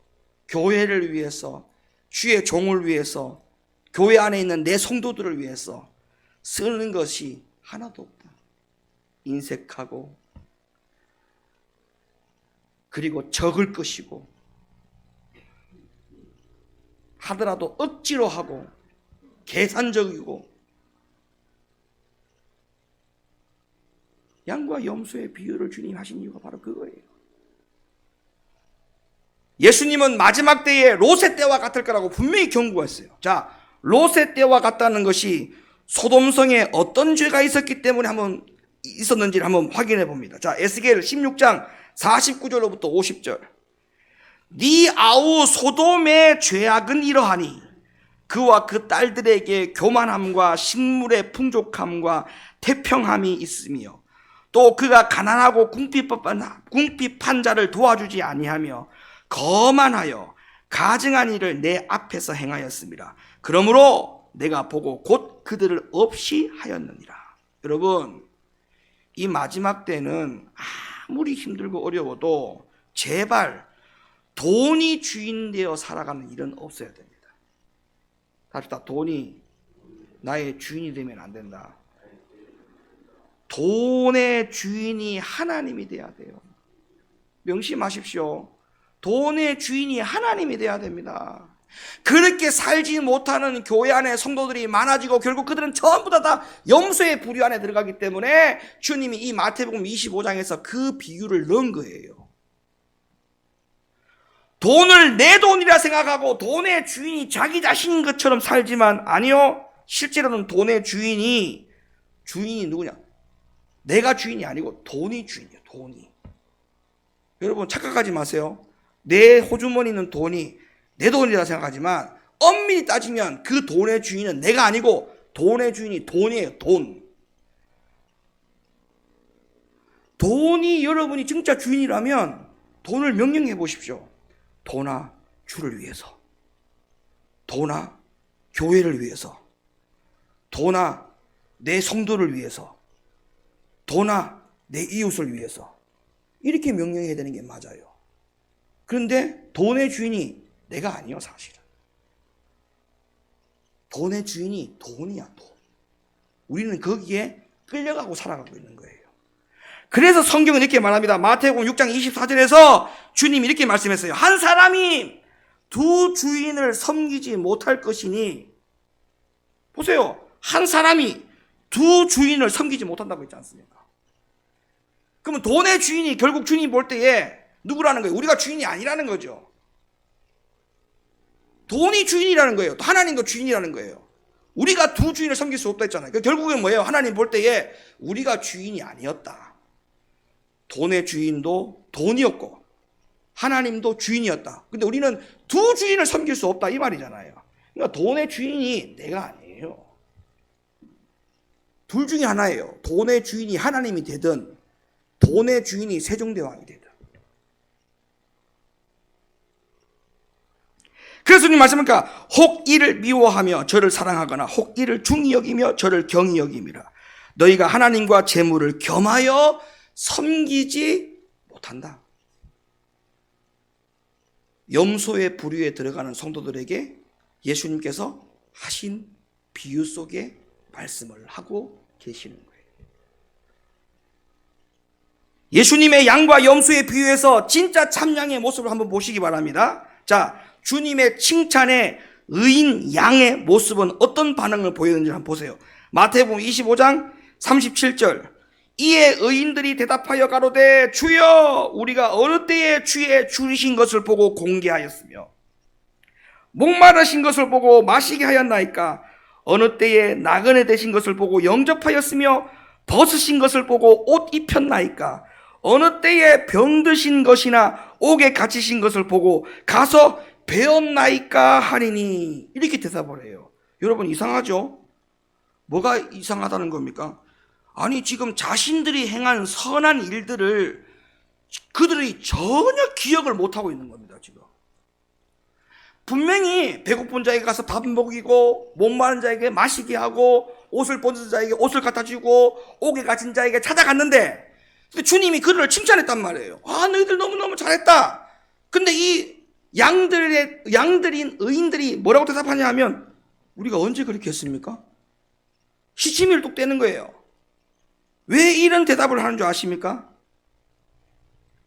교회를 위해서, 주의 종을 위해서, 교회 안에 있는 내 성도들을 위해서 쓰는 것이 하나도 없다. 인색하고, 그리고 적을 것이고, 하더라도 억지로 하고, 계산적이고, 양과 염소의 비유를 주님 하신 이유가 바로 그거예요. 예수님은 마지막 때에 롯의 때와 같을 거라고 분명히 경고했어요. 자, 롯의 때와 같다는 것이 소돔성에 어떤 죄가 있었기 때문에 있었는지를 한번 확인해 봅니다. 자, 에스겔 16장 49절로부터 50절. 네 아우 소돔의 죄악은 이러하니 그와 그 딸들에게 교만함과 식물의 풍족함과 태평함이 있으며, 또 그가 가난하고 궁핍한 자를 도와주지 아니하며 거만하여 가증한 일을 내 앞에서 행하였습니다. 그러므로 내가 보고 곧 그들을 없이 하였느니라. 여러분, 이 마지막 때는 아무리 힘들고 어려워도 제발 돈이 주인 되어 살아가는 일은 없어야 됩니다. 답시다. 돈이 나의 주인이 되면 안 된다. 돈의 주인이 하나님이 돼야 돼요. 명심하십시오. 돈의 주인이 하나님이 돼야 됩니다. 그렇게 살지 못하는 교회 안에 성도들이 많아지고 결국 그들은 전부 다 염소의 부류 안에 들어가기 때문에 주님이 이 마태복음 25장에서 그 비유를 넣은 거예요. 돈을 내 돈이라 생각하고 돈의 주인이 자기 자신인 것처럼 살지만, 아니요, 실제로는 돈의 주인이 누구냐? 내가 주인이 아니고 돈이 주인이에요. 돈이. 여러분 착각하지 마세요. 내 호주머니는 돈이 내 돈이라 생각하지만 엄밀히 따지면 그 돈의 주인은 내가 아니고 돈의 주인이 돈이에요. 돈이 여러분이 진짜 주인이라면 돈을 명령해 보십시오. 돈아 주를 위해서, 돈아 교회를 위해서, 돈아 내 성도를 위해서, 돈아 내 이웃을 위해서, 이렇게 명령해야 되는 게 맞아요. 그런데 돈의 주인이 내가 아니요. 사실은 돈의 주인이 돈이야. 돈. 우리는 거기에 끌려가고 살아가고 있는 거예요. 그래서 성경은 이렇게 말합니다. 마태복음 6장 24절에서 주님이 이렇게 말씀했어요. 한 사람이 두 주인을 섬기지 못할 것이니, 보세요. 한 사람이 두 주인을 섬기지 못한다고 했지 않습니까? 그러면 돈의 주인이 결국 주님 볼 때에 누구라는 거예요? 우리가 주인이 아니라는 거죠. 돈이 주인이라는 거예요. 또 하나님도 주인이라는 거예요. 우리가 두 주인을 섬길 수 없다 했잖아요. 결국엔 뭐예요? 하나님 볼 때에 우리가 주인이 아니었다. 돈의 주인도 돈이었고 하나님도 주인이었다. 근데 우리는 두 주인을 섬길 수 없다 이 말이잖아요. 그러니까 돈의 주인이 내가 아니에요. 둘 중에 하나예요. 돈의 주인이 하나님이 되든 돈의 주인이 세종대왕이 되든. 그래서 주님 말씀하니까 혹 이를 미워하며 저를 사랑하거나 혹 이를 중히 여기며 저를 경히 여김이라. 너희가 하나님과 재물을 겸하여 섬기지 못한다. 염소의 부류에 들어가는 성도들에게 예수님께서 하신 비유 속에 말씀을 하고 계시는 거예요. 예수님의 양과 염소에 비유해서 진짜 참양의 모습을 한번 보시기 바랍니다. 자, 주님의 칭찬에 의인 양의 모습은 어떤 반응을 보였는지 한번 보세요. 마태복음 25장 37절. 이에 의인들이 대답하여 가로되 주여 우리가 어느 때에 주의 줄이신 것을 보고 공개하였으며 목마르신 것을 보고 마시게 하였나이까? 어느 때에 나그네 되신 것을 보고 영접하였으며 벗으신 것을 보고 옷 입혔나이까? 어느 때에 병드신 것이나 옥에 갇히신 것을 보고 가서 배웠나이까 하리니. 이렇게 대답을 해요. 여러분, 이상하죠? 뭐가 이상하다는 겁니까? 아니, 지금 자신들이 행한 선한 일들을 그들이 전혀 기억을 못하고 있는 겁니다. 지금 분명히 배고픈 자에게 가서 밥 먹이고, 목마른 자에게 마시게 하고, 옷을 벗은 자에게 옷을 갖다 주고, 옥에 갇힌 자에게 찾아갔는데, 근데 주님이 그들을 칭찬했단 말이에요. 아, 너희들 너무너무 잘했다. 근데 이 양들인 의인들이 뭐라고 대답하냐 하면, 우리가 언제 그렇게 했습니까? 시치미를 뚝 떼는 거예요. 왜 이런 대답을 하는 줄 아십니까?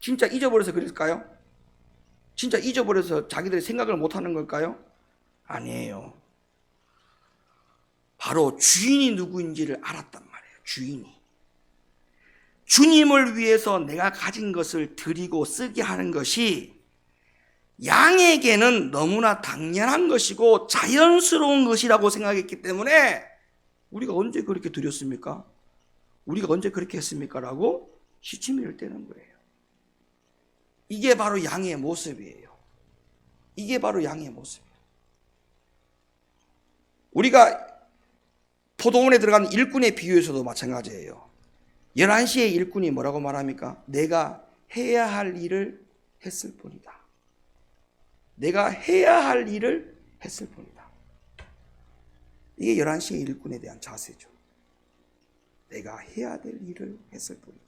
진짜 잊어버려서 그럴까요? 진짜 잊어버려서 자기들이 생각을 못하는 걸까요? 아니에요. 바로 주인이 누구인지를 알았단 말이에요. 주인이. 주님을 위해서 내가 가진 것을 드리고 쓰게 하는 것이 양에게는 너무나 당연한 것이고 자연스러운 것이라고 생각했기 때문에 우리가 언제 그렇게 드렸습니까? 우리가 언제 그렇게 했습니까? 라고 시치미를 떼는 거예요. 이게 바로 양의 모습이에요. 이게 바로 양의 모습이에요. 우리가 포도원에 들어간 일꾼의 비유에서도 마찬가지예요. 11시에 일꾼이 뭐라고 말합니까? 내가 해야 할 일을 했을 뿐이다. 내가 해야 할 일을 했을 뿐이다. 이게 11시의 일꾼에 대한 자세죠. 내가 해야 될 일을 했을 뿐이다.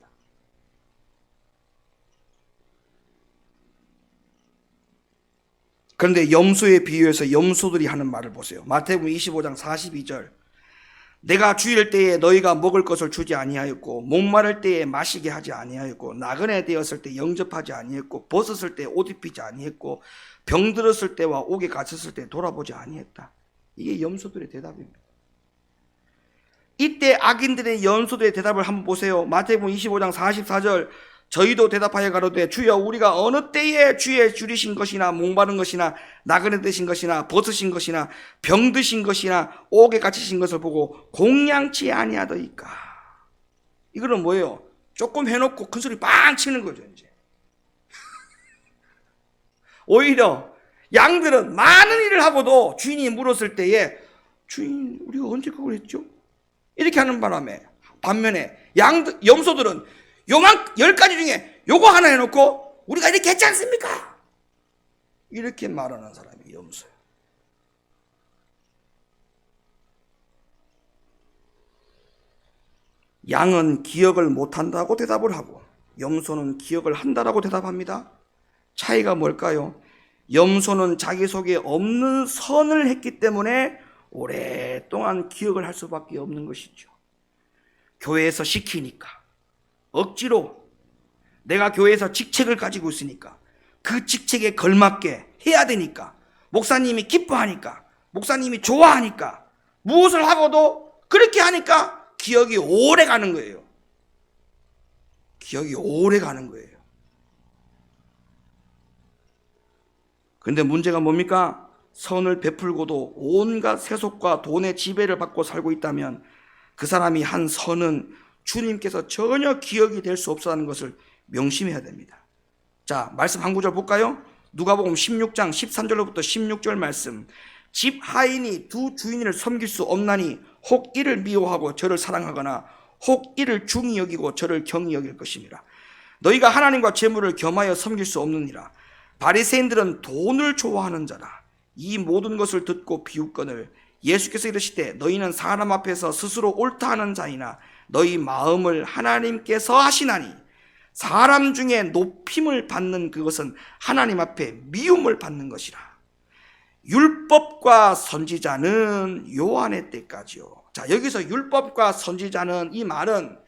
그런데 염소에 비유해서 염소들이 하는 말을 보세요. 마태복음 25장 42절. 내가 주일 때에 너희가 먹을 것을 주지 아니하였고 목마를 때에 마시게 하지 아니하였고 나그네 되었을 때 영접하지 아니했고 벗었을 때 옷 입히지 아니했고 병들었을 때와 옥에 갇혔을 때 돌아보지 아니했다. 이게 염소들의 대답입니다. 이때 악인들의 염소들의 대답을 한번 보세요. 마태복음 25장 44절. 저희도 대답하여 가로되 주여 우리가 어느 때에 주의 줄이신 것이나 목마른 것이나 나그네 되신 것이나 벗으신 것이나 병드신 것이나 옥에 갇히신 것을 보고 공양치 아니하더이까. 이거는 뭐예요? 조금 해놓고 큰 소리 빵 치는 거죠. 이제 오히려 양들은 많은 일을 하고도 주인이 물었을 때에 주인 우리가 언제 그걸 했죠? 이렇게 하는 바람에 반면에 염소들은 요만 10가지 중에 요거 하나 해놓고 우리가 이렇게 했지 않습니까? 이렇게 말하는 사람이 염소예요. 양은 기억을 못한다고 대답을 하고 염소는 기억을 한다라고 대답합니다. 차이가 뭘까요? 염소는 자기 속에 없는 선을 했기 때문에 오랫동안 기억을 할 수밖에 없는 것이죠. 교회에서 시키니까 억지로 내가 교회에서 직책을 가지고 있으니까 그 직책에 걸맞게 해야 되니까 목사님이 기뻐하니까 목사님이 좋아하니까 무엇을 하고도 그렇게 하니까 기억이 오래 가는 거예요. 기억이 오래 가는 거예요. 그런데 문제가 뭡니까? 선을 베풀고도 온갖 세속과 돈의 지배를 받고 살고 있다면 그 사람이 한 선은 주님께서 전혀 기억이 될 수 없다는 것을 명심해야 됩니다. 자, 말씀 한 구절 볼까요? 누가복음 16장 13절로부터 16절 말씀. 집 하인이 두 주인을 섬길 수 없나니 혹 이를 미워하고 저를 사랑하거나 혹 이를 중히 여기고 저를 경히 여길 것입니다. 너희가 하나님과 재물을 겸하여 섬길 수 없느니라. 바리새인들은 돈을 좋아하는 자라. 이 모든 것을 듣고 비웃거늘 예수께서 이르시되 너희는 사람 앞에서 스스로 옳다 하는 자이나 너희 마음을 하나님께서 하시나니 사람 중에 높임을 받는 그것은 하나님 앞에 미움을 받는 것이라. 율법과 선지자는 요한의 때까지요. 자, 여기서 율법과 선지자는 이 말은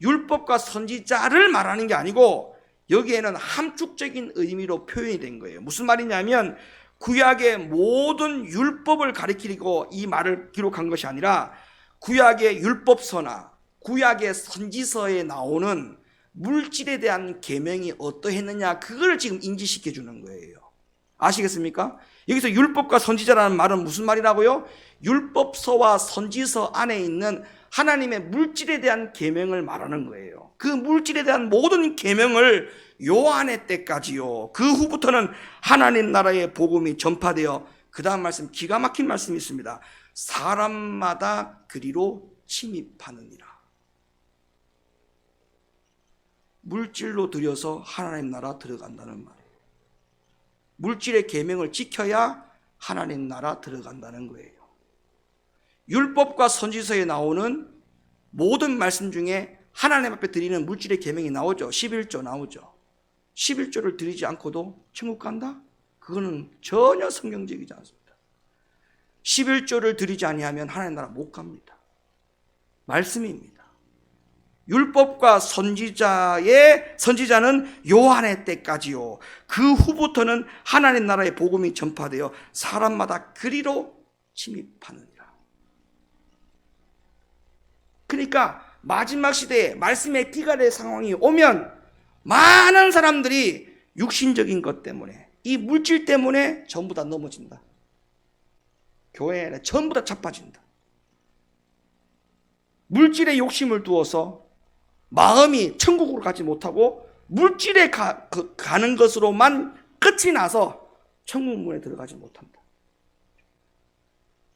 율법과 선지자를 말하는 게 아니고 여기에는 함축적인 의미로 표현이 된 거예요. 무슨 말이냐면 구약의 모든 율법을 가리키고 이 말을 기록한 것이 아니라 구약의 율법서나 구약의 선지서에 나오는 물질에 대한 계명이 어떠했느냐, 그걸 지금 인지시켜 주는 거예요. 아시겠습니까? 여기서 율법과 선지자라는 말은 무슨 말이라고요? 율법서와 선지서 안에 있는 하나님의 물질에 대한 계명을 말하는 거예요. 그 물질에 대한 모든 계명을 요한의 때까지요, 그 후부터는 하나님 나라의 복음이 전파되어, 그 다음 말씀 기가 막힌 말씀이 있습니다. 사람마다 그리로 침입하느니라. 물질로 들여서 하나님 나라 들어간다는 말이에요. 물질의 계명을 지켜야 하나님 나라 들어간다는 거예요. 율법과 선지서에 나오는 모든 말씀 중에 하나님 앞에 드리는 물질의 계명이 나오죠. 11조 나오죠. 11조를 드리지 않고도 천국 간다? 그거는 전혀 성경적이지 않습니다. 11조를 드리지 아니하면 하나님 나라 못 갑니다. 말씀입니다. 율법과 선지자는 요한의 때까지요, 그 후부터는 하나님 나라의 복음이 전파되어 사람마다 그리로 침입하느니라. 그러니까 마지막 시대에 말씀의 기가 될 상황이 오면 많은 사람들이 육신적인 것 때문에, 이 물질 때문에 전부 다 넘어진다. 교회에 전부 다 자빠진다. 물질에 욕심을 두어서 마음이 천국으로 가지 못하고 물질에 가는 것으로만 끝이 나서 천국 문에 들어가지 못한다.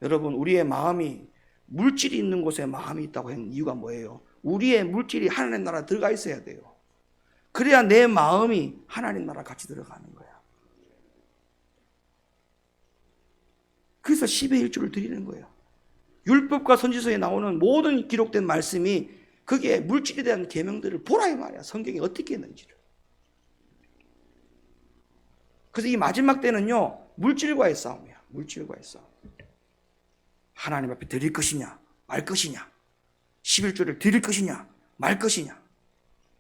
여러분, 우리의 마음이 물질이 있는 곳에 마음이 있다고 하는 이유가 뭐예요? 우리의 물질이 하나님 나라 들어가 있어야 돼요. 그래야 내 마음이 하나님 나라 같이 들어가는 거야. 그래서 10의 1조를 드리는 거예요. 율법과 선지서에 나오는 모든 기록된 말씀이 그게 물질에 대한 계명들을 보라 이 말이야. 성경이 어떻게 했는지를. 그래서 이 마지막 때는요, 물질과의 싸움이야. 물질과의 싸움. 하나님 앞에 드릴 것이냐 말 것이냐, 11조를 드릴 것이냐 말 것이냐,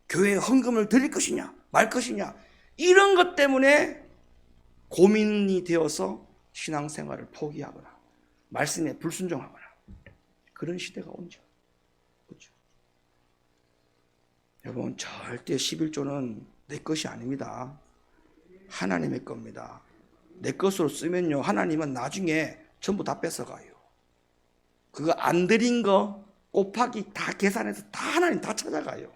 교회에 헌금을 드릴 것이냐 말 것이냐, 이런 것 때문에 고민이 되어서 신앙생활을 포기하거나 말씀에 불순종하거나 그런 시대가 온죠. 그렇죠? 여러분, 절대 11조는 내 것이 아닙니다. 하나님의 겁니다. 내 것으로 쓰면요, 하나님은 나중에 전부 다 뺏어가요. 그거 안 드린 거 곱하기 다 계산해서 다 하나님 다 찾아가요.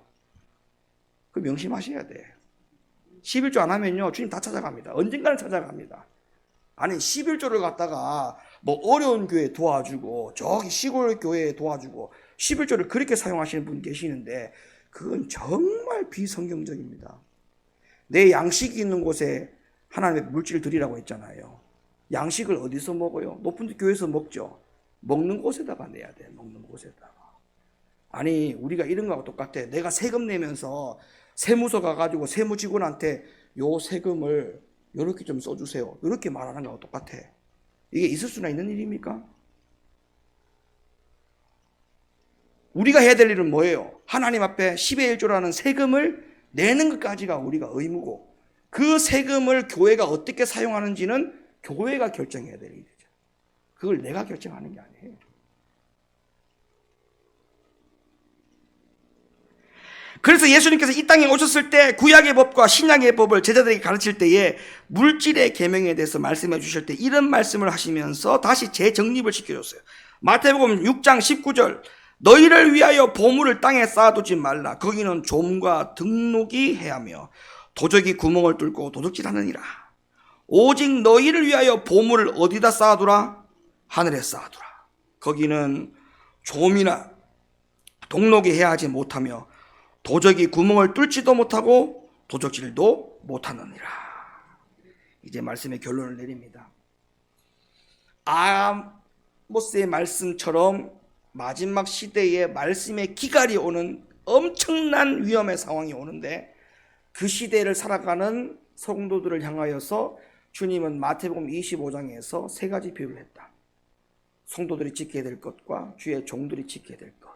그 명심하셔야 돼. 11조 안 하면요, 주님 다 찾아갑니다. 언젠가는 찾아갑니다. 아니, 11조를 갖다가 뭐 어려운 교회 도와주고 저기 시골 교회에 도와주고 11조를 그렇게 사용하시는 분 계시는데 그건 정말 비성경적입니다. 내 양식이 있는 곳에 하나님의 물질을 드리라고 했잖아요. 양식을 어디서 먹어요? 높은 데 교회에서 먹죠. 먹는 곳에다가 내야 돼. 먹는 곳에다가. 아니, 우리가 이런 거하고 똑같아. 내가 세금 내면서 세무서 가가지고 세무직원한테 요 세금을 요렇게 좀 써주세요, 이렇게 말하는 거하고 똑같아. 이게 있을 수나 있는 일입니까? 우리가 해야 될 일은 뭐예요? 하나님 앞에 10의 1조라는 세금을 내는 것까지가 우리가 의무고, 그 세금을 교회가 어떻게 사용하는지는 교회가 결정해야 될 일이죠. 그걸 내가 결정하는 게 아니에요. 그래서 예수님께서 이 땅에 오셨을 때 구약의 법과 신약의 법을 제자들에게 가르칠 때에 물질의 계명에 대해서 말씀해 주실 때 이런 말씀을 하시면서 다시 재정립을 시켜줬어요. 마태복음 6장 19절, 너희를 위하여 보물을 땅에 쌓아두지 말라. 거기는 좀과 등록이 해하며 도적이 구멍을 뚫고 도둑질하느니라. 오직 너희를 위하여 보물을 어디다 쌓아두라? 하늘에 쌓아두라. 거기는 좀이나 동록이 해하지 못하며 도적이 구멍을 뚫지도 못하고 도적질도 못하느니라. 이제 말씀의 결론을 내립니다. 아모스의 말씀처럼 마지막 시대에 말씀의 기갈이 오는 엄청난 위험의 상황이 오는데, 그 시대를 살아가는 성도들을 향하여서 주님은 마태복음 25장에서 세 가지 비유를 했다. 성도들이 지켜야 될 것과 주의 종들이 지켜야 될 것.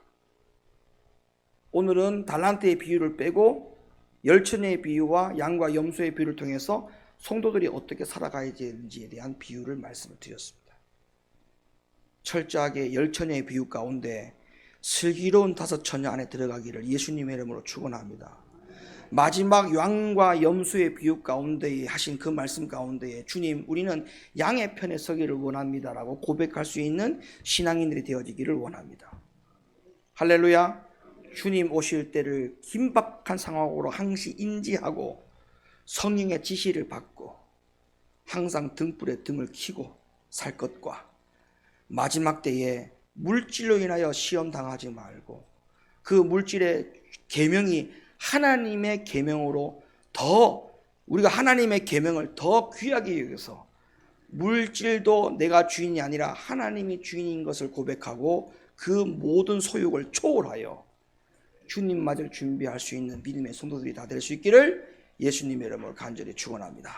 오늘은 달란트의 비유를 빼고 열처녀의 비유와 양과 염소의 비유를 통해서 성도들이 어떻게 살아가야 되는지에 대한 비유를 말씀을 드렸습니다. 철저하게 열처녀의 비유 가운데 슬기로운 5처녀 안에 들어가기를 예수님의 이름으로 축원합니다. 마지막 양과 염소의 비유 가운데 하신 그 말씀 가운데에 주님, 우리는 양의 편에 서기를 원합니다라고 고백할 수 있는 신앙인들이 되어지기를 원합니다. 할렐루야. 주님 오실 때를 긴박한 상황으로 항시 인지하고 성령의 지시를 받고 항상 등불에 등을 켜고 살 것과, 마지막 때에 물질로 인하여 시험 당하지 말고 그 물질의 계명이 하나님의 계명으로 더, 우리가 하나님의 계명을 더 귀하게 여겨서 물질도 내가 주인이 아니라 하나님이 주인인 것을 고백하고 그 모든 소욕을 초월하여 주님 맞을 준비할 수 있는 믿음의 성도들이 다 될 수 있기를 예수님의 이름으로 간절히 축원합니다.